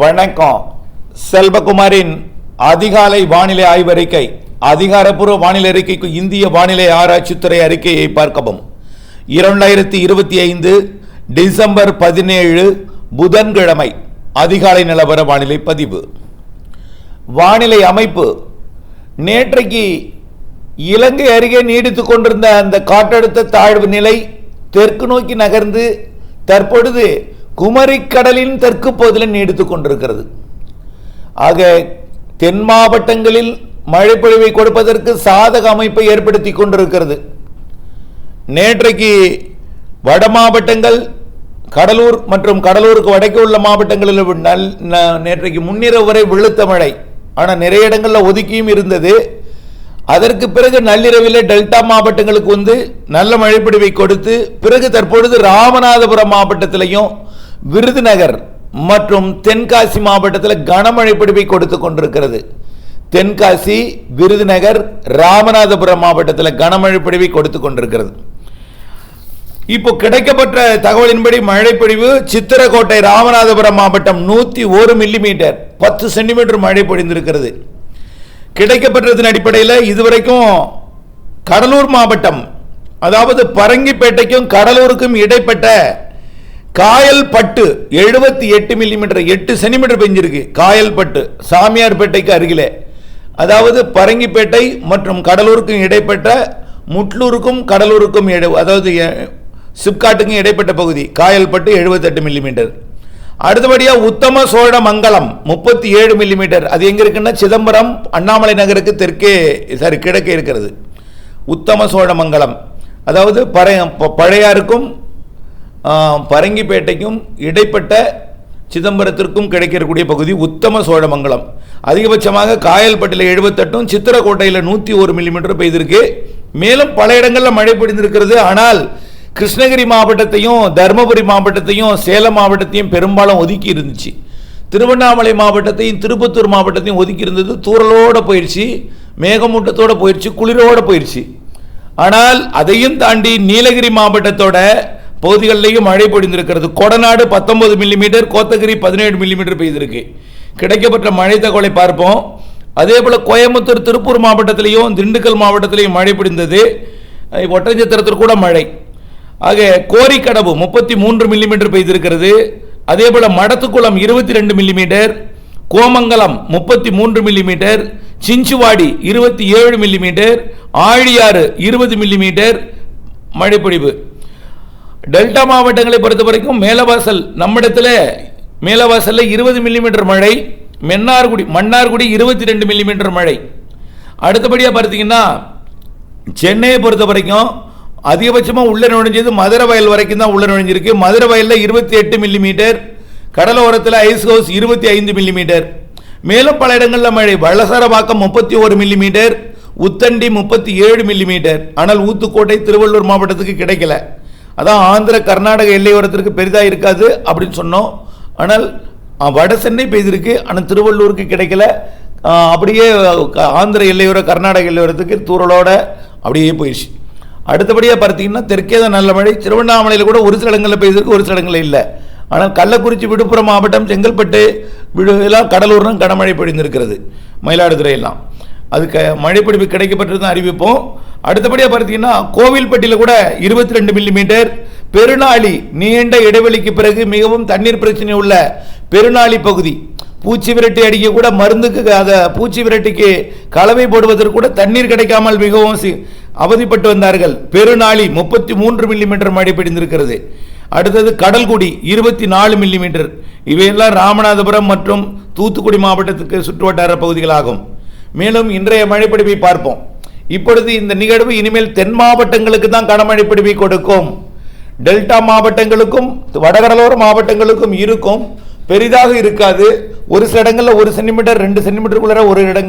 வணக்கம். செல்வகுமாரின் அதிகாலை வானிலை ஆய்வறிக்கை. அதிகாரப்பூர்வ வானிலை அறிக்கைக்கு இந்திய வானிலை ஆராய்ச்சித்துறை அறிக்கையை பார்க்கவும். 2025 டிசம்பர் 17 புதன்கிழமை அதிகாலை நிலவர வானிலை பதிவு. வானிலை அமைப்பு. நேற்றைக்கு இலங்கை அருகே நீடித்துக் கொண்டிருந்த அந்த காற்றழுத்த தாழ்வு நிலை தெற்கு நோக்கி நகர்ந்து தற்பொழுது குமரிக்கடலின் தெற்கு பகுதியில் நீடித்துக் கொண்டிருக்கிறது. ஆக தென் மாவட்டங்களில் மழை பொழிவை கொடுப்பதற்கு சாதக அமைப்பை ஏற்படுத்தி கொண்டிருக்கிறது. நேற்றைக்கு வட மாவட்டங்கள் கடலூர் மற்றும் கடலூருக்கு வடக்கே உள்ள மாவட்டங்களில் நேற்றைக்கு முன்னிரவு வரை வெளுத்த மழை, ஆனால் நிறைய இடங்களில் ஒதுக்கியும் இருந்தது. அதற்கு பிறகு நள்ளிரவில் டெல்டா மாவட்டங்களுக்கு நல்ல மழைப்பொழிவை கொடுத்து பிறகு தற்பொழுது ராமநாதபுரம் மாவட்டத்திலையும் விருதுநகர் மற்றும் தென்காசி மாவட்டத்தில் கனமழை பொழிவை கொடுத்து கொண்டிருக்கிறது. தென்காசி, விருதுநகர், ராமநாதபுரம் மாவட்டத்தில் கனமழை பொழிவை கொடுத்து கொண்டிருக்கிறது. இப்போ கிடைக்கப்பட்ட தகவலின்படி மழைப்பொழிவு சித்திரக்கோட்டை ராமநாதபுரம் மாவட்டம் 101 மில்லிமீட்டர் 10 சென்டிமீட்டர் மழை பொழிந்திருக்கிறது. கிடைக்கப்பட்டதன் அடிப்படையில் இதுவரைக்கும் கடலூர் மாவட்டம், அதாவது பரங்கிப்பேட்டைக்கும் கடலூருக்கும் இடைப்பட்ட காயல்பட்டு 78 மில்லிமீட்டர் 8 சென்டிமீட்டர் பெஞ்சிருக்கு. காயல்பட்டு சாமியார்பேட்டைக்கு அருகிலே, அதாவது பரங்கிப்பேட்டை மற்றும் கடலூருக்கும் இடைப்பட்ட முட்லூருக்கும் கடலூருக்கும் அதாவது சிப்காட்டுக்கும் இடைப்பட்ட பகுதி காயல்பட்டு 78 மில்லிமீட்டர். அடுத்தபடியாக உத்தம சோழமங்கலம் 37 மில்லிமீட்டர். அது எங்க இருக்குன்னா சிதம்பரம் அண்ணாமலை நகருக்கு தெற்கே கிழக்கே இருக்கிறது. உத்தம சோழமங்கலம் அதாவது பழையாருக்கும் பரங்கிப்பேட்டைக்கும் இடைப்பட்ட சிதம்பரத்திற்கும் கிடைக்கக்கூடிய பகுதி உத்தம சோழமங்கலம். அதிகபட்சமாக காயல்பட்டில் 78, சித்திரக்கோட்டையில் 101 மில்லிமீட்டர் பெய்திருக்கு. மேலும் பல இடங்களில் மழை பொழிந்திருக்கிறது. ஆனால் கிருஷ்ணகிரி மாவட்டத்தையும் தருமபுரி மாவட்டத்தையும் சேலம் மாவட்டத்தையும் பெரும்பாலும் ஒதுக்கி இருந்துச்சு. திருவண்ணாமலை மாவட்டத்தையும் திருப்பத்தூர் மாவட்டத்தையும் ஒதுக்கி இருந்தது. தூரலோடு போயிடுச்சு, மேகமூட்டத்தோடு போயிடுச்சு, குளிரோடு போயிடுச்சு. ஆனால் அதையும் தாண்டி நீலகிரி மாவட்டத்தோட பகுதிகளிலேயும் மழை பொழிந்திருக்கிறது. கொடநாடு 19 மில்லிமீட்டர், கோத்தகிரி 17 மில்லிமீட்டர் பெய்திருக்கு. கிடைக்கப்பட்ட மழை தகவலை பார்ப்போம். அதே போல கோயம்புத்தூர் திருப்பூர் மாவட்டத்திலையும் திண்டுக்கல் மாவட்டத்திலையும் மழை பொழிந்தது. ஒட்டஞ்சத்திரத்தில் கூட மழை. ஆக கோரிக்கடவு 33 மில்லிமீட்டர் பெய்திருக்கிறது. அதே போல Madathukulam 22 millimetre, Komangalam 33 millimetre, Sinjuvadi 27 millimetre, Aliyar 20 millimetre மழைப்பொழிவு. டெல்டா மாவட்டங்களை பொறுத்த வரைக்கும் மேலவாசல் நம்மிடத்தில் மேலவாசலில் 20 மில்லிமீட்டர் மழை, மன்னார்குடி 22 மில்லிமீட்டர் மழை. அடுத்தபடியாக பார்த்தீங்கன்னா சென்னையை பொறுத்த வரைக்கும் அதிகபட்சமாக உள்ள நுழைஞ்சது மதுரை வயல் வரைக்கும் தான் உள்ள நுழைஞ்சிருக்கு. மதுரை வயலில் 28 மில்லிமீட்டர், கடலோரத்தில் ஐஸ் ஹவுஸ் 25 மில்லிமீட்டர். மேலும் பல இடங்களில் மழை. Valasaravakkam 31 millimetre, Uthandi 37 millimetre. ஆனால் ஊத்துக்கோட்டை திருவள்ளூர் மாவட்டத்துக்கு கிடைக்கல. அதான் ஆந்திர கர்நாடக எல்லையோரத்திற்கு பெரிதாக இருக்காது அப்படின்னு சொன்னோம். ஆனால் வட சென்னை பெய்திருக்கு, ஆனால் திருவள்ளூருக்கு கிடைக்கல. அப்படியே ஆந்திர எல்லையோர கர்நாடக எல்லையோரத்துக்கு தூரலோட அப்படியே போயிடுச்சு. அடுத்தபடியாக பார்த்தீங்கன்னா தெற்கே தான் நல்ல மழை. திருவண்ணாமலையில் கூட ஒரு சில இடங்களில் பெய்திருக்கு, ஒரு சில இடங்களில் இல்லை. ஆனால் கள்ளக்குறிச்சி, விழுப்புரம் மாவட்டம், செங்கல்பட்டு எல்லாம் கடலூர்லாம் கனமழை பொழிந்திருக்கிறது. மயிலாடுதுறை எல்லாம் அதுக்கு மழைப்பொழிவு கிடைக்கப்பட்டிருந்த அறிவிப்போம். அடுத்தபடியாக பார்த்தீங்கன்னா கோவில்பட்டியில் கூட 22 மில்லிமீட்டர். பெருநாளி நீண்ட இடைவெளிக்கு பிறகு மிகவும் தண்ணீர் பிரச்சனை உள்ள பெருநாளி பகுதி, பூச்சி விரட்டி அடிக்க கூட மருந்துக்கு அதை பூச்சி விரட்டிக்கு கலவை போடுவதற்கு கூட தண்ணீர் கிடைக்காமல் மிகவும் அவதிப்பட்டு வந்தார்கள். பெருநாளி 33 மில்லிமீட்டர் மழை பெய்திருக்கிறது. அடுத்தது கடல்குடி 24 மில்லிமீட்டர். இவையெல்லாம் ராமநாதபுரம் மற்றும் தூத்துக்குடி மாவட்டத்துக்கு சுற்றுவட்டார பகுதிகளாகும். மேலும் இன்றைய மழைப்பொழிவை பார்ப்போம். இப்பொழுது இந்த நிகழ்வு இனிமேல் தென் மாவட்டங்களுக்கு தான் கனமழைப்பொழிவை கொடுக்கும். டெல்டா மாவட்டங்களுக்கும் வடகடலோர மாவட்டங்களுக்கும் இருக்கும், பெரிதாக இருக்காது. ஒரு சில இடங்களில் 1 சென்டிமீட்டர் 2 சென்டிமீட்டருக்குள்ள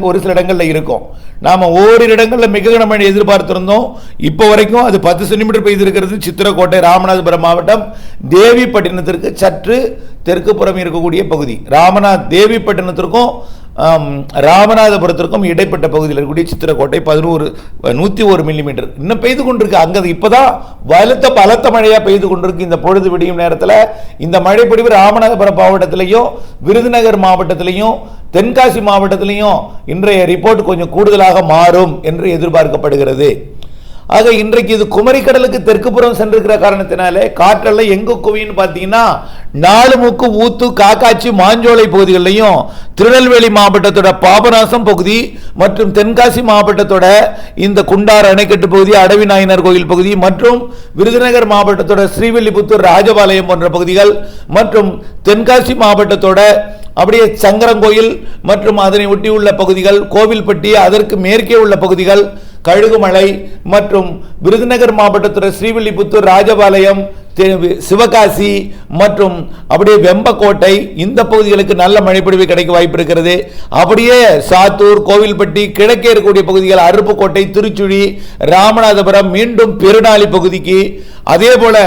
ஒரு சில இடங்களில் இருக்கும். நாம் ஓரிரு இடங்களில் மிக கனமழை எதிர்பார்த்திருந்தோம். இப்போ வரைக்கும் அது 10 சென்டிமீட்டர் பெய்திருக்கிறது. சித்திரக்கோட்டை ராமநாதபுரம் மாவட்டம் தேவிப்பட்டினத்திற்கு சற்று தெற்கு புறம் இருக்கக்கூடிய பகுதி. தேவிப்பட்டினத்திற்கும் ராமநாதபுரத்திற்கும் இடைப்பட்ட பகுதியில் இருக்கக்கூடிய சித்திரக்கோட்டை 101 மில்லிமீட்டர் இன்னும் பெய்து கொண்டிருக்கு. அங்கே இப்போதான் பலத்த மழையாக பெய்து கொண்டிருக்கு. இந்த பொழுது விடியும் நேரத்தில் இந்த மழைப்பொழிவு ராமநாதபுரம் மாவட்டத்திலையும் விருதுநகர் மாவட்டத்திலையும் தென்காசி மாவட்டத்திலையும் இன்றைய ரிப்போர்ட் கொஞ்சம் கூடுதலாக மாறும் என்று எதிர்பார்க்கப்படுகிறது. ஆக இன்றைக்கு இது குமரிக்கடலுக்கு தெற்குப்புறம் சென்றிருக்கிற காரணத்தினாலே காற்றெல்லாம் எங்க குவின்னு பார்த்தீங்கன்னா நாலுமுக்கு, ஊத்து, காக்காட்சி, மாஞ்சோலை பகுதிகளிலையும் திருநெல்வேலி மாவட்டத்தோட பாபநாசம் பகுதி மற்றும் தென்காசி மாவட்டத்தோட இந்த குண்டார் அணைக்கட்டு பகுதி, அடவி நாயனர் கோயில் பகுதி மற்றும் விருதுநகர் மாவட்டத்தோட ஸ்ரீவில்லிபுத்தூர், ராஜபாளையம் போன்ற பகுதிகள் மற்றும் தென்காசி மாவட்டத்தோட அப்படியே சங்கரங்கோயில் மற்றும் அதனை ஒட்டியுள்ள பகுதிகள், கோவில்பட்டி, அதற்கு மேற்கே உள்ள பகுதிகள், கழுகுமலை மற்றும் விருதுநகர் மாவட்டத்தோட ஸ்ரீவில்லிபுத்தூர், ராஜபாளையம், சிவகாசி மற்றும் அப்படியே வெம்பக்கோட்டை இந்த பகுதிகளுக்கு நல்ல மழைப்பொழிவு கிடைக்க வாய்ப்பு இருக்கிறது. அப்படியே சாத்தூர், கோவில்பட்டி, கிழக்கே இருக்கக்கூடிய பகுதிகள், அருப்புக்கோட்டை, திருச்சுழி, ராமநாதபுரம், மீண்டும் பெருநாளி பகுதிக்கு, அதே போல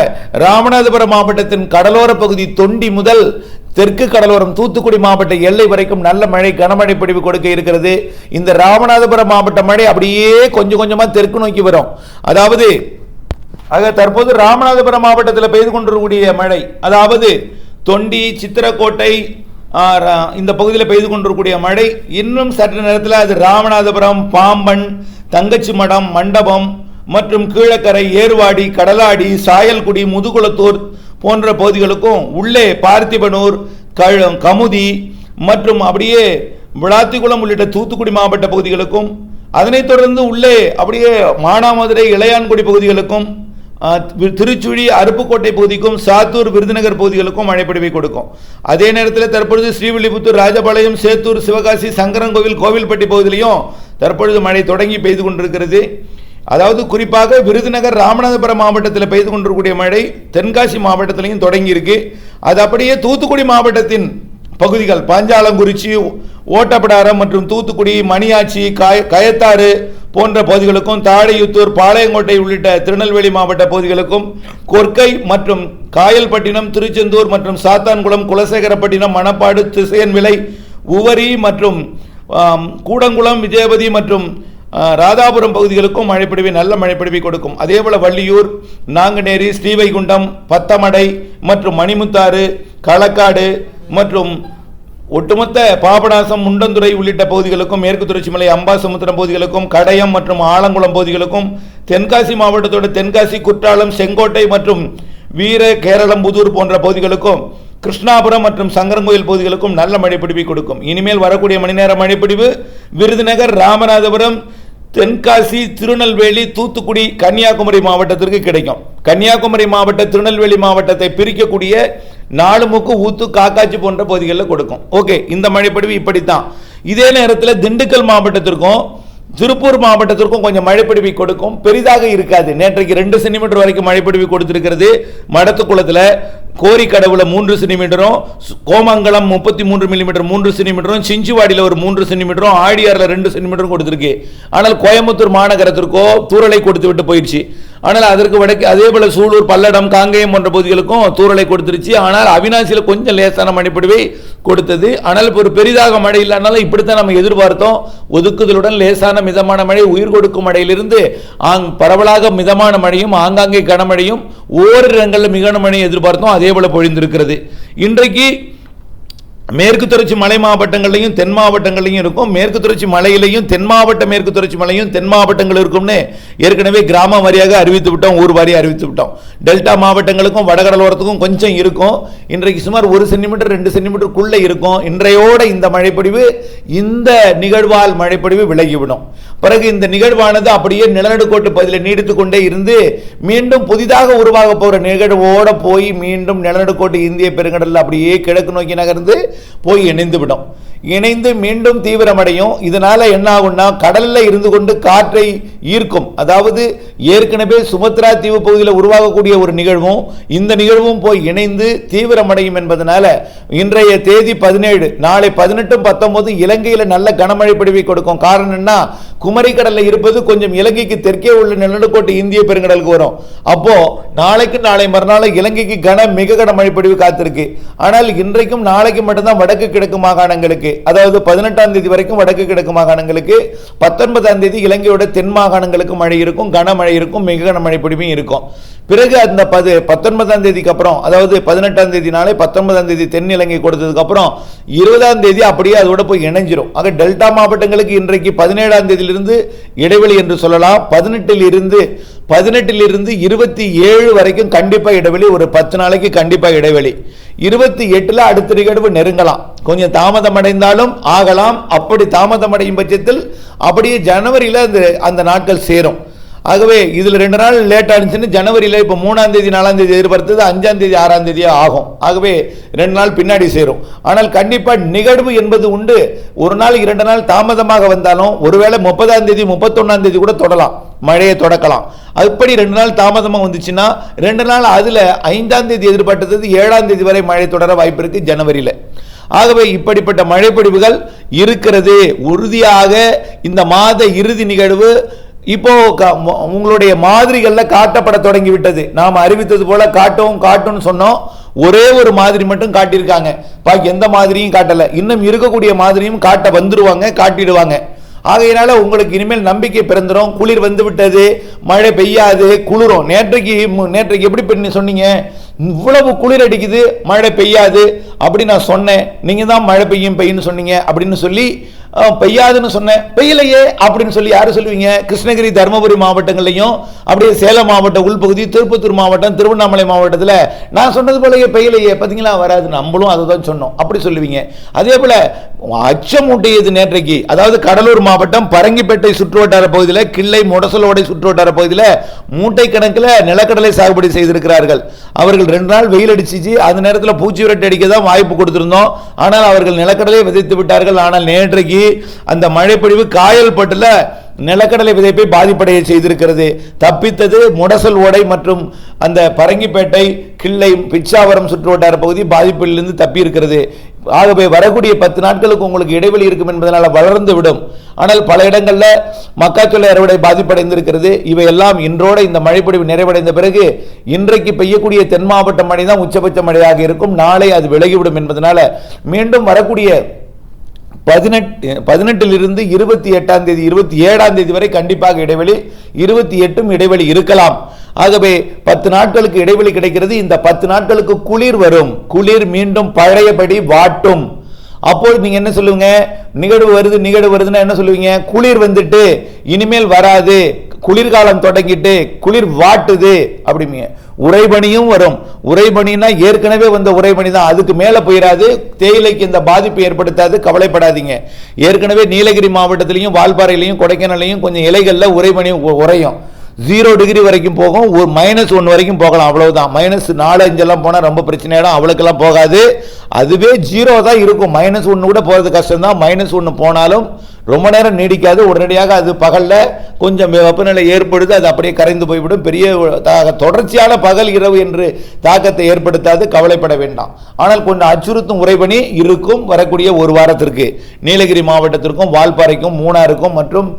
ராமநாதபுரம் மாவட்டத்தின் கடலோர பகுதி தொண்டி முதல் தெற்கு கடலோரம் தூத்துக்குடி மாவட்ட எல்லை வரைக்கும் நல்ல மழை, கனமழை பொழிவு கொடுக்க இருக்கிறது. இந்த ராமநாதபுரம் மாவட்ட மழை அப்படியே கொஞ்சம் கொஞ்சமா தெற்கு நோக்கி வரும். அதாவது தற்போது ராமநாதபுரம் மாவட்டத்தில் பெய்து கொண்டிருக்கக்கூடிய மழை, அதாவது தொண்டி, சித்திரக்கோட்டை இந்த பகுதியில் பெய்து கொண்டிருக்கக்கூடிய மழை இன்னும் சற்று நேரத்தில் அது ராமநாதபுரம், பாம்பன், தங்கச்சி மடம், மண்டபம் மற்றும் கீழக்கரை, ஏர்வாடி, கடலாடி, சாயல்குடி, முதுகுளத்தூர் போன்ற பகுதிகளுக்கும், உள்ளே பார்த்திபனூர், கமுதி மற்றும் அப்படியே விளாத்திக்குளம் உள்ளிட்ட தூத்துக்குடி மாவட்ட பகுதிகளுக்கும், அதனைத் தொடர்ந்து உள்ளே அப்படியே மானாமதுரை, இளையான்குடி பகுதிகளுக்கும், திருச்சுழி, அருப்புக்கோட்டை பகுதிக்கும், சாத்தூர், விருதுநகர் பகுதிகளுக்கும் மழைப்பொழிவை கொடுக்கும். அதே நேரத்தில் தற்பொழுது ஸ்ரீவில்லிபுத்தூர், ராஜபாளையம், சேத்தூர், சிவகாசி, சங்கரங்கோவில், கோவில்பட்டி பகுதியிலையும் தற்பொழுது மழை தொடங்கி பெய்து கொண்டிருக்கிறது. அதாவது குறிப்பாக விருதுநகர், ராமநாதபுரம் மாவட்டத்தில் பெய்து கொண்டிருக்கக்கூடிய மழை தென்காசி மாவட்டத்திலையும் தொடங்கி இருக்கு. அது அப்படியே தூத்துக்குடி மாவட்டத்தின் பகுதிகள், பாஞ்சாலங்குறிச்சி, ஓட்டப்பிடாரம் மற்றும் தூத்துக்குடி, மணியாச்சி, கயத்தாறு போன்ற பகுதிகளுக்கும், தாழையுத்தூர், பாளையங்கோட்டை உள்ளிட்ட திருநெல்வேலி மாவட்ட பகுதிகளுக்கும், கொர்க்கை மற்றும் காயல்பட்டினம், திருச்செந்தூர் மற்றும் சாத்தான்குளம், குலசேகரப்பட்டினம், மணப்பாடு, திசையன்விளை, உவரி மற்றும் கூடங்குளம், விஜயபதி மற்றும் ராதாபுரம் பகுதிகளுக்கும் மழைப்பொழிவை, நல்ல மழைப்பொழிவை கொடுக்கும். அதேபோல வள்ளியூர், நாங்குநேரி, ஸ்ரீவைகுண்டம், பத்தமடை மற்றும் மணிமுத்தாறு, களக்காடு மற்றும் ஒட்டுமொத்த பாபநாசம், முண்டந்துறை உள்ளிட்ட பகுதிகளுக்கும், மேற்கு தொடர்ச்சி மலை, அம்பாசமுத்திரம் பகுதிகளுக்கும், கடையம் மற்றும் ஆலங்குளம் பகுதிகளுக்கும், தென்காசி மாவட்டத்தோட தென்காசி, குற்றாலம், செங்கோட்டை மற்றும் வீர கேரளம்புதூர் போன்ற பகுதிகளுக்கும், கிருஷ்ணாபுரம் மற்றும் சங்கரங்கோயில் பகுதிகளுக்கும் நல்ல மழைப்பொழிவை கொடுக்கும். இனிமேல் வரக்கூடிய மணி நேர மழைப்பொழிவு விருதுநகர், ராமநாதபுரம், தென்காசி, திருநெல்வேலி, தூத்துக்குடி, கன்னியாகுமரி மாவட்டத்திற்கு கிடைக்கும். கன்னியாகுமரி மாவட்ட, திருநெல்வேலி மாவட்டத்தை பிரிக்கக்கூடிய நாலுமுக்கு, ஊத்து, காக்காட்சி போன்ற பகுதிகளில் கொடுக்கும். ஓகே, இந்த மழைப்பொழிவு இப்படித்தான். இதே நேரத்தில் திண்டுக்கல் மாவட்டத்திற்கும் திருப்பூர் மாவட்டத்திற்கும் கொஞ்சம் மழைப்பொழிவை கொடுக்கும். பெரிதாக இருக்காது. நேற்றைக்கு 2 சென்டிமீட்டர் வரைக்கும் மழைப்பொழிவு கொடுத்திருக்கிறது. மடத்துக்குளத்தில், கோரிக்கடவுல 3 சென்டிமீட்டரும், கோமங்கலம் 33 மில்லிமீட்டர் 3 சென்டிமீட்டரும், சிஞ்சுவாடியில் ஒரு 3 சென்டிமீட்டரும், ஆடியாரில் 2 சென்டிமீட்டரும் கொடுத்திருக்கு. ஆனால் கோயம்புத்தூர் மாநகரத்திற்கோ தூரலை கொடுத்து விட்டு போயிடுச்சு. ஆனால் அதற்கு வடக்கு அதே போல சூலூர், பல்லடம், காங்கேயம் போன்ற பகுதிகளுக்கும் தூரலை கொடுத்துருச்சு. ஆனால் அவினாசியில் கொஞ்சம் லேசான மழைப்பொழிவை கொடுத்தது. ஆனால் ஒரு பெரிதாக மழை இல்லைனாலும் இப்படித்தான் நம்ம எதிர்பார்த்தோம். ஒதுக்குதலுடன் லேசான மிதமான மழை, உயிர் கொடுக்கும் மழையிலிருந்து பரவலாக மிதமான மழையும், ஆங்காங்கே கனமழையும், ஓரிரு இடங்களில் மிக மழையும் எதிர்பார்த்தோம். அதே போல பொழிந்திருக்கிறது. இன்றைக்கு மேற்கு தொடர்ச்சி மலை மாவட்டங்களையும் தென் மாவட்டங்களையும் இருக்கும். மேற்கு தொடர்ச்சி மலையிலையும் தென் மாவட்ட மேற்கு தொடர்ச்சி மலையும் தென் மாவட்டங்கள் இருக்கும்னு ஏற்கனவே கிராம வாரியாக அறிவித்து விட்டோம், ஊர் வாரியாக அறிவித்து விட்டோம். டெல்டா மாவட்டங்களுக்கும் வடகடலோரத்துக்கும் கொஞ்சம் இருக்கும். இன்றைக்கு சுமார் 1 சென்டிமீட்டர் 2 சென்டிமீட்டருக்குள்ளே இருக்கும். இன்றையோட இந்த மழைப்பொழிவு, இந்த நிகழ்வால் மழைப்பொழிவு விலகிவிடும். பிறகு இந்த நிகழ்வானது அப்படியே நிலநடுக்கோட்டு பகுதியில் நீடித்து கொண்டே இருந்து மீண்டும் புதிதாக உருவாக போகிற நிகழ்வோடு போய் மீண்டும் நிலநடுக்கோட்டு இந்திய பெருங்கடலில் அப்படியே கிழக்கு நோக்கி நகர்ந்து போய் இணைந்து விடும். இணைந்து மீண்டும் தீவிரமடையும். இதனால என்ன ஆகும்னா, கடலில் இருந்து கொண்டு காற்றை ஈர்க்கும். அதாவது ஏற்கனவே சுமத்ரா தீவு பகுதியில் உருவாகக்கூடிய ஒரு நிகழ்வும் இந்த நிகழ்வும் போய் இணைந்து தீவிரமடையும் என்பதனால இன்றைய தேதி 17, நாளை 18, 19 இலங்கையில் நல்ல கனமழை பொழிவை கொடுக்கும். காரணம் என்ன, குமரி கடலில் இருப்பது கொஞ்சம் இலங்கைக்கு தெற்கே உள்ள நிலநடுக்கோட்டு இந்திய பெருங்கடலுக்கு வரும். அப்போ நாளைக்கு நாளை மறுநாள் இலங்கைக்கு மிக கனமழை பொழிவு காத்திருக்கு. ஆனால் இன்றைக்கும் நாளைக்கு மட்டும்தான் தான் வடக்கு கிழக்கு மாகாணங்களுக்கு, அதாவது 18ஆம் தேதி வரைக்கும் வடக்கு கிழக்கு மாகாணங்களுக்கு, 19ஆம் தேதி இலங்கையோட தென் மாகாணங்களுக்கு மழை இருக்கும், கனமழை இருக்கும், மிக கனமழை பொழிவும் இருக்கும். பிறகு அந்த 19ஆம் தேதிக்கு அப்புறம், அதாவது 18ஆம் தேதி நாளை 19ஆம் தேதி தென் இலங்கை கொடுத்ததுக்கு அப்புறம் 20ஆம் தேதி அப்படியே அதோட போய் இணைஞ்சிரும். ஆக டெல்டா மாவட்டங்களுக்கு இன்றைக்கு 17ஆம் தேதியிலிருந்து இடைவெளி என்று சொல்லலாம். 18லிருந்து 27 வரைக்கும் கண்டிப்பா இடைவெளி, ஒரு 10 நாளைக்கு கண்டிப்பா இடைவெளி. 28ல அடுத்த நிகழ்வு நெருங்கலாம், கொஞ்சம் தாமதம் அடைந்தாலும் ஆகலாம். அப்படி தாமதம் அடையும் பட்சத்தில் அப்படியே ஜனவரியில அந்த நாட்கள் சேரும். ஆகவே இதுல 2 நாள் லேட் ஆனிச்சுன்னு ஜனவரியில இப்ப 3ஆம் தேதி 4ஆம் தேதி எதிர்பார்த்தது 5ஆம் தேதி 6ஆம் தேதி ஆகும். ஆகவே 2 நாள் பின்னாடி சேரும். ஆனால் கண்டிப்பா நிகழ்வு என்பது உண்டு. ஒரு நாள் 2 நாள் தாமதமாக வந்தாலும் ஒருவேளை 30ஆம் தேதி 31ஆம் தேதி கூட தொடலாம், மழையை தொடக்கலாம். அப்படி 2 நாள் தாமதமாக வந்துச்சுன்னா 2 நாள், அதுல 5ஆம் தேதி எதிர்பார்த்தது 7ஆம் தேதி வரை மழை தொடர வாய்ப்பு இருக்கு ஜனவரியில. ஆகவே இப்படிப்பட்ட மழைப்பொழிவுகள் இருக்கிறது. உறுதியாக இந்த மாத இறுதி நிகழ்வு இப்போ உங்களுடைய மாதிரிகள்ல காட்டப்பட தொடங்கிவிட்டது. நாம் அறிவித்தது போல காட்டும்னு சொன்னோம். ஒரே ஒரு மாதிரி மட்டும் காட்டியிருக்காங்க, பாக்கி எந்த மாதிரியும் காட்டல. இன்னும் இருக்கக்கூடிய மாதிரியும் காட்ட வந்துருவாங்க, காட்டிடுவாங்க. ஆகையினால உங்களுக்கு இனிமேல் நம்பிக்கை பிறந்துடும். குளிர் வந்து விட்டது, மழை பெய்யாது, குளிரும். நேற்றைக்கு எப்படி பண்ணி சொன்னீங்க, இவ்வளவு குளிர் அடிக்குது மழை பெய்யாது அப்படி நான் சொன்னேன், நீங்க தான் மழை பெய்யும் சொன்னீங்க அப்படின்னு சொல்லி பெய்யாதுன்னு சொன்னேன், பெய்யலையே அப்படின்னு சொல்லி யாரு சொல்லுவீங்க? கிருஷ்ணகிரி தருமபுரி மாவட்டங்களையும் அப்படியே சேலம் மாவட்ட உள்பகுதி, திருப்பத்தூர் மாவட்டம், திருவண்ணாமலை மாவட்டத்தில் நான் சொன்னது போலயே பெய்யலையே, பார்த்தீங்களா வராது, நம்மளும் அதை தான் சொன்னோம் அப்படி சொல்லுவீங்க. அதே போல அச்சமூட்டியது நேற்றைக்கு, அதாவது கடலூர் மாவட்டம் பரங்கிப்பேட்டை சுற்றுவட்டார பகுதியில், கிள்ளை முடசலோடை சுற்றுவட்டார பகுதியில் மூட்டை கணக்கில் நிலக்கடலை சாகுபடி செய்திருக்கிறார்கள். அவர்கள் 2 நாள் வெயில் அடிச்சிச்சு, அந்த நேரத்தில் பூச்சி விரட்டு அடிக்க தான் வாய்ப்பு கொடுத்திருந்தோம். ஆனால் அவர்கள் நிலக்கடலை விதைத்து விட்டார்கள். ஆனால் நேற்றைக்கு அந்த மழைப்பொழிவு காயல்பட்டுல நிலக்கடலை விதைப்பை பாதிப்படைய செய்திருக்கிறது. தப்பித்தது முடசல் ஓடை மற்றும் அந்த பரங்கிப்பேட்டை, கிள்ளை, பிச்சாவரம் சுற்றுவட்டார பகுதி பாதிப்பிலிருந்து தப்பி இருக்கிறது. ஆகவே வரக்கூடிய 10 நாட்களுக்கு உங்களுக்கு இடைவெளி இருக்கும் என்பதனால வளர்ந்து விடும். ஆனால் பல இடங்களில் மக்காச்சோள அறுவடை பாதிப்படைந்திருக்கிறது. இவையெல்லாம் இன்றோடு இந்த மழைப்பொழிவு நிறைவடைந்த பிறகு இன்றைக்கு பெய்யக்கூடிய தென் மாவட்ட மழை தான் உச்சபட்ச மழையாக இருக்கும். நாளை அது விலகிவிடும் என்பதனால மீண்டும் வரக்கூடிய 18லிருந்து 28ஆம் தேதி 27ஆம் தேதி வரை கண்டிப்பாக இடைவெளி, 28ம் இடைவெளி இருக்கலாம். ஆகவே 10 நாட்களுக்கு இடைவெளி கிடைக்கிறது. இந்த 10 நாட்களுக்கு குளிர் வரும். குளிர் மீண்டும் பழையபடி வாட்டும். அப்போது நீங்க என்ன சொல்லுவீங்க? நிகழ்வு வருதுன்னா என்ன சொல்லுவீங்க? குளிர் வந்துட்டு இனிமேல் வராது, குளிர்காலம் தொடங்கிட்டு குளிர் வாட்டுது அப்படிங்க. உறைபனியும் வரும். உறைபனினா ஏற்கனவே வந்த உறைபனி தான், அதுக்கு மேல போயிடாது, தேயிலைக்கு இந்த பாதிப்பு ஏற்படுத்தாது, கவலைப்படாதீங்க. ஏற்கனவே நீலகிரி மாவட்டத்திலையும் வால்பாறையிலையும் கொடைக்கானலையும் கொஞ்சம் இலைகள்ல உறைபனி உறையும். 0 டிகிரி வரைக்கும் போகும், ஒரு -1 வரைக்கும் போகலாம், அவ்வளவுதான். -4, 5 எல்லாம் போனா ரொம்ப பிரச்சனையாடும், அவளுக்கெல்லாம் போகாது. அதுவே 0 தான் இருக்கும். -1 கூட போறது கஷ்டம் தான். -1 போனாலும் ரொம்ப நேரம் நீடிக்காது, உடனடியாக அது பகல்ல கொஞ்சம் வெப்பநிலை ஏற்படுது, அது அப்படியே கரைந்து போய்விடும். பெரிய தொடர்ச்சியான பகல் இரவு என்று தாக்கத்தை ஏற்படுத்தாது, கவலைப்பட வேண்டாம். ஆனால் கொஞ்சம் அச்சுறுத்தும் உறைபனி இருக்கும் வரக்கூடிய ஒரு வாரத்திற்கு, நீலகிரி மாவட்டத்திற்கும் வால்பாறைக்கும் மூணாருக்கும் மற்றும்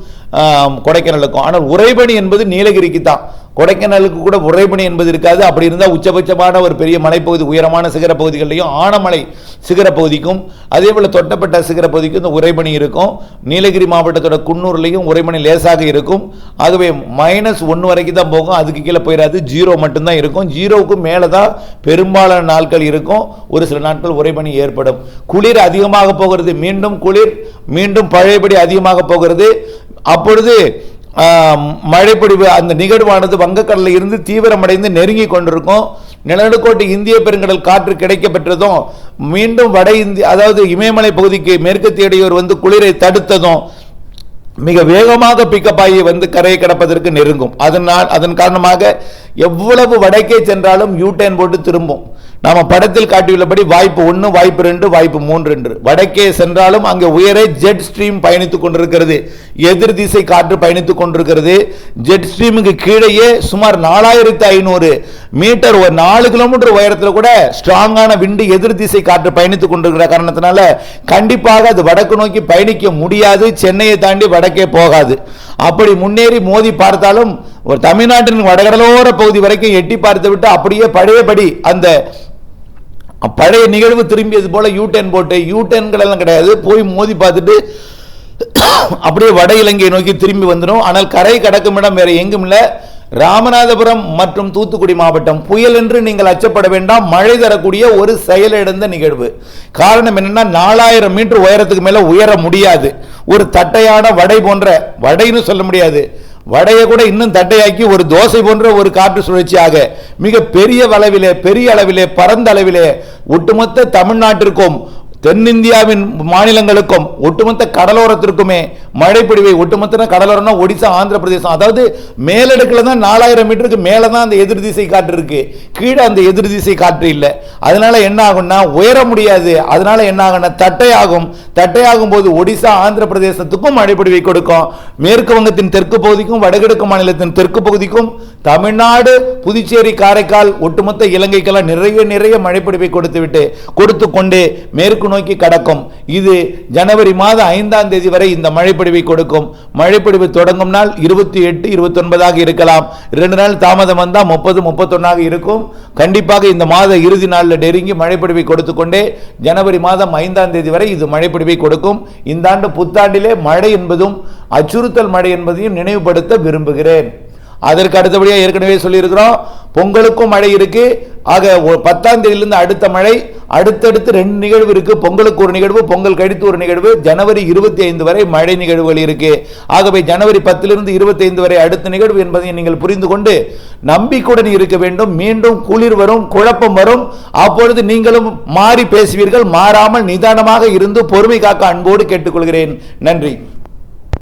கொடைக்கானலுக்கும். ஆனால் உறைபனி என்பது நீலகிரிக்கு தான், கொடைக்கானலுக்கு கூட உறைபனி என்பது இருக்காது. அப்படி இருந்தால் உச்சபட்சமான ஒரு பெரிய மலைப்பகுதி, உயரமான சிகர பகுதிகளிலையும் ஆனமலை சிகர பகுதிக்கும் அதே போல தொட்டப்பட்ட சிகர பகுதிக்கும் இந்த உறைபனி இருக்கும். நீலகிரி மாவட்டத்தோட குன்னூர்லையும் உறைபனி லேசாக இருக்கும். ஆகவே -1 வரைக்கும் தான் போகும், அதுக்கு கீழே போயிடாது. 0 மட்டும்தான் இருக்கும். 0க்கு மேலே தான் பெரும்பாலான நாட்கள் இருக்கும். ஒரு சில நாட்கள் உறைபனி ஏற்படும். குளிர் அதிகமாக போகிறது, மீண்டும் குளிர் மீண்டும் பழையபடி அதிகமாக போகிறது. அப்பொழுது மழைப்பொழிவு அந்த நிகழ்வானது வங்கக்கடலில் இருந்து தீவிரமடைந்து நெருங்கி கொண்டிருக்கும். நிலநடுக்கோட்டு இந்திய பெருங்கடல் காற்று கிடைக்க பெற்றதும் மீண்டும் வட இந்திய, அதாவது இமயமலை பகுதிக்கு மேற்கத்திய இடையூறு வந்து குளிரை தடுத்ததும் மிக வேகமாக பிக்கப் ஆகி வந்து கரையை கடப்பதற்கு நெருங்கும். அதன் காரணமாக எவ்வளவு வடக்கே சென்றாலும் யூடர்ன் போட்டு திரும்பும். நாம படத்தில் காட்டியுள்ளபடி வாய்ப்பு 1, வாய்ப்பு 2, வாய்ப்பு 3 என்று வடக்கே சென்றாலும் அங்கே உயரே ஜெட் ஸ்ட்ரீம் பயணித்துக் கொண்டிருக்கிறது, எதிர் திசை காற்று பயணித்துக் கொண்டிருக்கிறது. ஜெட் ஸ்ட்ரீமுக்கு கீழேயே சுமார் 4500 மீட்டர், ஒரு 4 கிலோமீட்டர் உயரத்தில் கூட ஸ்ட்ராங்கான விண்டு எதிர் திசை காற்று பயணித்துக் கொண்டிருக்கிற காரணத்தினால கண்டிப்பாக அது வடக்கு நோக்கி பயணிக்க முடியாது, சென்னையை தாண்டி வடக்கே போகாது. அப்படி முன்னேறி மோதி பார்த்தாலும் ஒரு தமிழ்நாட்டின் வடகடலோர பகுதி வரைக்கும் எட்டி பார்த்து விட்டு அப்படியே பழையபடி அந்த பழைய நிகழ்வு திரும்பியது போல யூடர்ன் போட்டு, யூடர்ன்கள் எல்லாம் கிடையாது, போய் மோதி பார்த்துட்டு அப்படியே வட இலங்கையை நோக்கி திரும்பி வந்துடும். ஆனால் கரை கடக்கும் இடம் வேற எங்கும் இல்லை, ராமநாதபுரம் மற்றும் தூத்துக்குடி மாவட்டம். புயல் என்று நீங்கள் அச்சப்பட வேண்டாம், மழை தரக்கூடிய ஒரு செயலிழந்த நிகழ்வு. காரணம் என்னன்னா 4000 மீட்டர் உயரத்துக்கு மேல உயர முடியாது. ஒரு தட்டையான வடை போன்ற, வடைன்னு சொல்ல முடியாது, வடையை கூட இன்னும் தட்டையாக்கி ஒரு தோசை போன்ற ஒரு காற்று சுழற்சியாக மிக பெரிய அளவிலே, பெரிய அளவிலே, பரந்த அளவிலே ஒட்டுமொத்த தமிழ்நாட்டிற்கும் தென்னிந்தியாவின் மாநிலங்களுக்கும் ஒட்டுமொத்த கடலோரத்திற்குமே மழைப்பொழிவை, ஒட்டுமொத்த கடலோரம்னா ஒடிசா, ஆந்திர பிரதேசம், அதாவது மேலடுக்கில் தான் 4000 மீட்டருக்கு மேலே தான் அந்த எதிர் திசை காற்று இருக்கு, கீழே அந்த எதிர் திசை காற்று இல்லை. அதனால என்ன ஆகும்னா உயர முடியாது. அதனால என்ன ஆகும்னா தட்டையாகும். தட்டையாகும் போது ஒடிசா, ஆந்திர பிரதேசத்துக்கும் மழைப்பொழிவை கொடுக்கும். மேற்கு வங்கத்தின் தெற்கு பகுதிக்கும் வடகிழக்கு மாநிலத்தின் தெற்கு பகுதிக்கும், தமிழ்நாடு, புதுச்சேரி, காரைக்கால், ஒட்டுமொத்த இலங்கைக்கெல்லாம் நிறைய நிறைய மழைப்பொழிவை கொடுத்து கொண்டு மேற்கு நோக்கி கடக்கும். இது ஜனவரி மாதம் 5ஆம் தேதி வரை இந்த மழைப்பொழிவை கொடுக்கும். மழைப்பொழிவு தொடங்கும் நாள் 28, 29 இருக்கலாம். 2 நாள் தாமதம் வந்தா 30, 31 இருக்கும். கண்டிப்பாக இந்த மாத இறுதி நாளில் நெருங்கி மழைப்பொழிவை கொடுத்து கொண்டே ஜனவரி மாதம் 5ஆம் தேதி வரை இது மழைப்பொழிவை கொடுக்கும். இந்த ஆண்டு புத்தாண்டிலே மழை என்பதும் அச்சுறுத்தல் மழை என்பதையும் நினைவுபடுத்த விரும்புகிறேன். அதற்கு அடுத்தபடியாக ஏற்கனவே சொல்லியிருக்கிறோம், பொங்கலுக்கும் மழை இருக்கு. ஆக 10ஆம் தேதியிலிருந்து அடுத்த மழை, அடுத்தடுத்து 2 நிகழ்வு இருக்கு. பொங்கலுக்கு ஒரு நிகழ்வு, பொங்கல் கழித்து ஒரு நிகழ்வு, ஜனவரி 25 வரை மழை நிகழ்வுகள் இருக்கு. ஆகவே ஜனவரி 10 25 வரை அடுத்த நிகழ்வு என்பதை நீங்கள் புரிந்து கொண்டு நம்பிக்கையுடன் இருக்க வேண்டும். மீண்டும் குளிர் வரும், குழப்பம் வரும். அப்பொழுது நீங்களும் மாறி பேசுவீர்கள். மாறாமல் நிதானமாக இருந்து பொறுமை காக்க அன்போடு கேட்டுக்கொள்கிறேன். நன்றி.